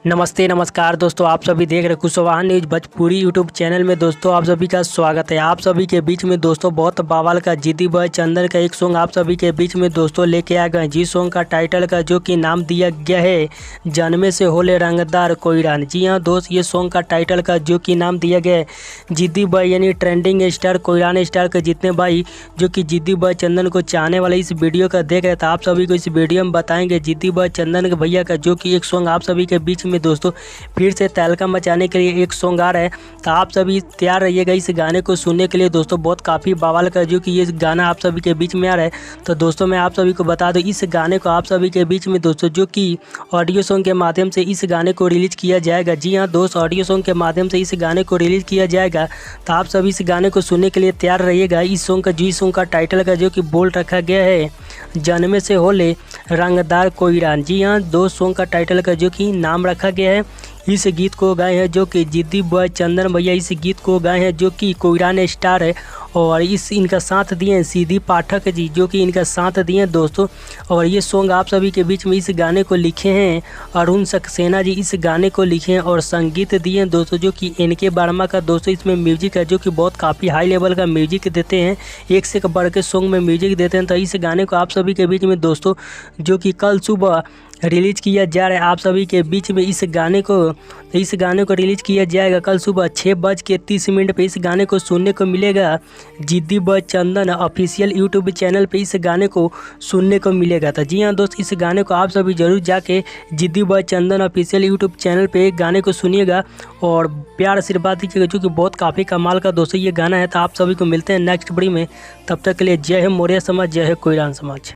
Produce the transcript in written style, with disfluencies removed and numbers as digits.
नमस्ते नमस्कार दोस्तों, आप सभी देख रहे Kushwaha news Bhojpuri YouTube channel में। दोस्तों आप सभी का स्वागत है। आप सभी के बीच में दोस्तों बहुत बवाल का जिद्दी बॉय चंदन का एक सॉन्ग आप सभी के बीच में दोस्तों लेके आ गए। जिस सॉन्ग का टाइटल का जो कि नाम दिया गया है जन्मे से होले रंगदार कोयरान। जी हाँ दोस्त, ये सॉन्ग का टाइटल का जो कि नाम दिया गया है जिद्दी बॉय यानी ट्रेंडिंग स्टार कोयरान स्टार के जितने भाई जो कि जिद्दी बॉय चंदन को चाहने वाले इस वीडियो का देख रहे थे, आप सभी को इस वीडियो में बताएंगे जिद्दी बॉय चंदन के भैया का जो कि एक सॉन्ग आप सभी के बीच में दोस्तों फिर से तहलका मचाने के लिए एक सॉन्ग आ रहा है। तो आप सभी तैयार रहिएगा इस गाने को सुनने के लिए। दोस्तों बहुत काफ़ी बवाल का जो कि ये गाना आप सभी के बीच में आ रहा है। तो दोस्तों मैं आप सभी को बता दूं, इस गाने को आप सभी के बीच में दोस्तों जो कि ऑडियो सॉन्ग के माध्यम से इस गाने को रिलीज किया जाएगा। जी हाँ दोस्त, ऑडियो सॉन्ग के माध्यम से इस गाने को रिलीज किया जाएगा। तो आप सभी इस गाने को सुनने के लिए तैयार रहिएगा। इस सॉन्ग का टाइटल का जो कि बोल रखा गया है जन्मे से होले रंगदार कोयरान। जी हाँ दोस्त, सॉन्ग का टाइटल का जो कि नाम रखा गया है। इस गीत को गाए हैं जो कि जिद्दी बॉय चंदन भैया, इस गीत को गाए हैं जो कि कोयरान स्टार है। और इनका साथ दिए हैं सीधी पाठक जी जो कि इनका साथ दिए हैं दोस्तों। और ये सॉन्ग आप सभी के बीच में इस गाने को लिखे हैं अरुण सक्सेना जी, इस गाने को लिखे हैं और संगीत दिए हैं दोस्तों जो कि एनके वर्मा का। दोस्तों इसमें म्यूजिक है जो कि बहुत काफ़ी हाई लेवल का म्यूजिक देते हैं, एक से बढ़ के सॉन्ग में म्यूजिक देते हैं। तो इस गाने को आप सभी के बीच में दोस्तों जो कि कल सुबह रिलीज किया जा रहा है आप सभी के बीच में। इस गाने को रिलीज किया जाएगा कल सुबह 6:30 पे। इस गाने को सुनने को मिलेगा जिद्दी बॉय चंदन ऑफिशियल यूट्यूब चैनल पे, इस गाने को सुनने को मिलेगा। तो जी हाँ दोस्त, इस गाने को आप सभी जरूर जाके जिद्दी बॉय चंदन ऑफिशियल यूट्यूब चैनल पे गाने को सुनिएगा और प्यार आशीर्वाद दीजिएगा जो कि बहुत काफ़ी कमाल का दोस्तों ये गाना है। तो आप सभी को मिलते हैं नेक्स्ट वीडियो में, तब तक के लिए जय हिंद मौर्य समाज, जय है कोयरान समाज।